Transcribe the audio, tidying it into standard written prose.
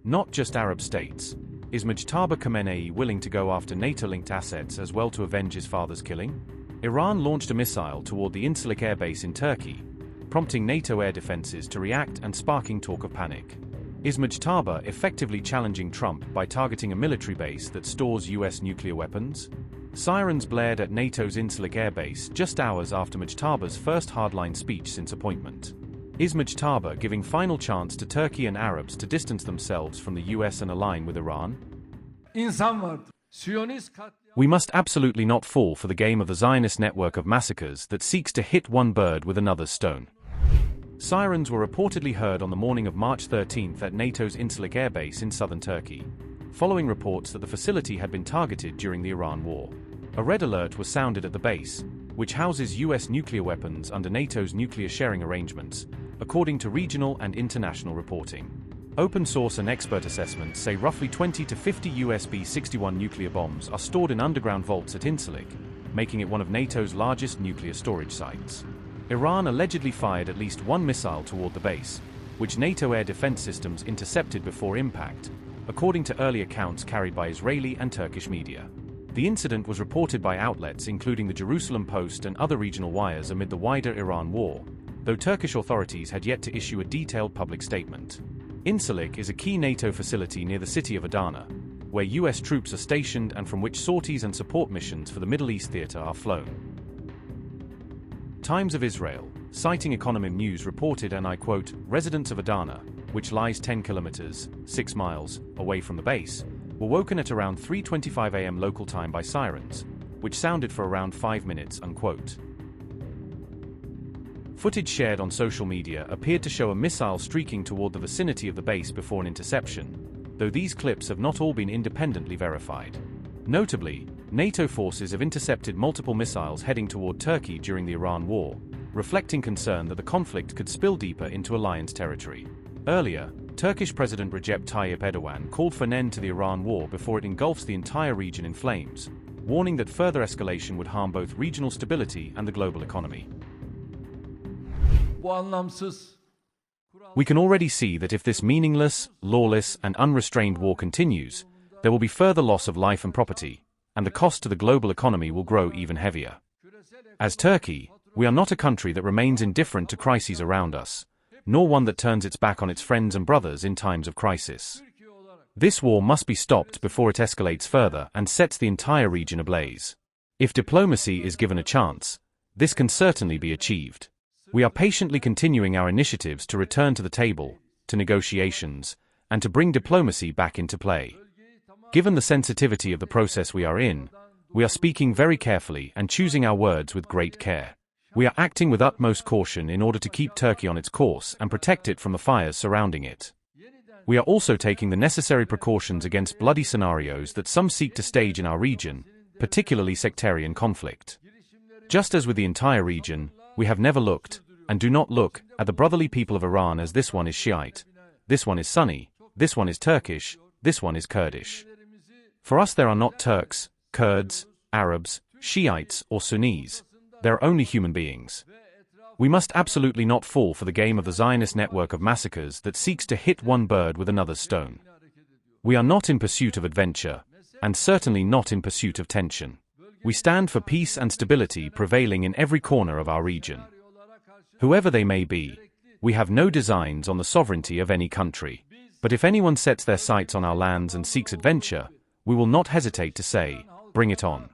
not just Arab states. Is Mojtaba Khamenei willing to go after NATO-linked assets as well to avenge his father's killing? Iran launched a missile toward the Incirlik airbase in Turkey, prompting NATO air defenses to react and sparking talk of panic. Is Mojtaba effectively challenging Trump by targeting a military base that stores US nuclear weapons? Sirens blared at NATO's Incirlik airbase just hours after Mojtaba's first hardline speech since appointment. Is Mojtaba giving final chance to Turkey and Arabs to distance themselves from the US and align with Iran? We must absolutely not fall for the game of the Zionist network of massacres that seeks to hit one bird with another's stone. Sirens were reportedly heard on the morning of March 13 at NATO's Incirlik airbase in southern Turkey, following reports that the facility had been targeted during the Iran war. A red alert was sounded at the base, which houses US nuclear weapons under NATO's nuclear sharing arrangements, according to regional and international reporting. Open source and expert assessments say roughly 20 to 50 USB-61 nuclear bombs are stored in underground vaults at Incirlik, making it one of NATO's largest nuclear storage sites. Iran allegedly fired at least one missile toward the base, which NATO air defense systems intercepted before impact, according to early accounts carried by Israeli and Turkish media. The incident was reported by outlets including the Jerusalem Post and other regional wires amid the wider Iran war, though Turkish authorities had yet to issue a detailed public statement. Incirlik is a key NATO facility near the city of Adana, where US troops are stationed and from which sorties and support missions for the Middle East theater are flown. Times of Israel, citing Ekonomim News, reported, and I quote, "Residents of Adana, which lies 10 kilometers, 6 miles, away from the base, were woken at around 3:25 a.m. local time by sirens, which sounded for around 5 minutes," unquote. Footage shared on social media appeared to show a missile streaking toward the vicinity of the base before an interception, though these clips have not all been independently verified. Notably, NATO forces have intercepted multiple missiles heading toward Turkey during the Iran war, reflecting concern that the conflict could spill deeper into alliance territory. Earlier, Turkish President Recep Tayyip Erdogan called for an end to the Iran war before it engulfs the entire region in flames, warning that further escalation would harm both regional stability and the global economy. We can already see that if this meaningless, lawless, and unrestrained war continues, there will be further loss of life and property, and the cost to the global economy will grow even heavier. As Turkey, we are not a country that remains indifferent to crises around us, nor one that turns its back on its friends and brothers in times of crisis. This war must be stopped before it escalates further and sets the entire region ablaze. If diplomacy is given a chance, this can certainly be achieved. We are patiently continuing our initiatives to return to the table, to negotiations, and to bring diplomacy back into play. Given the sensitivity of the process we are in, we are speaking very carefully and choosing our words with great care. We are acting with utmost caution in order to keep Turkey on its course and protect it from the fires surrounding it. We are also taking the necessary precautions against bloody scenarios that some seek to stage in our region, particularly sectarian conflict. Just as with the entire region, we have never looked, and do not look, at the brotherly people of Iran as this one is Shiite, this one is Sunni, this one is Turkish, this one is Kurdish. For us there are not Turks, Kurds, Arabs, Shiites, or Sunnis. There are only human beings. We must absolutely not fall for the game of the Zionist network of massacres that seeks to hit one bird with another's stone. We are not in pursuit of adventure, and certainly not in pursuit of tension. We stand for peace and stability prevailing in every corner of our region. Whoever they may be, we have no designs on the sovereignty of any country. But if anyone sets their sights on our lands and seeks adventure, we will not hesitate to say, "Bring it on."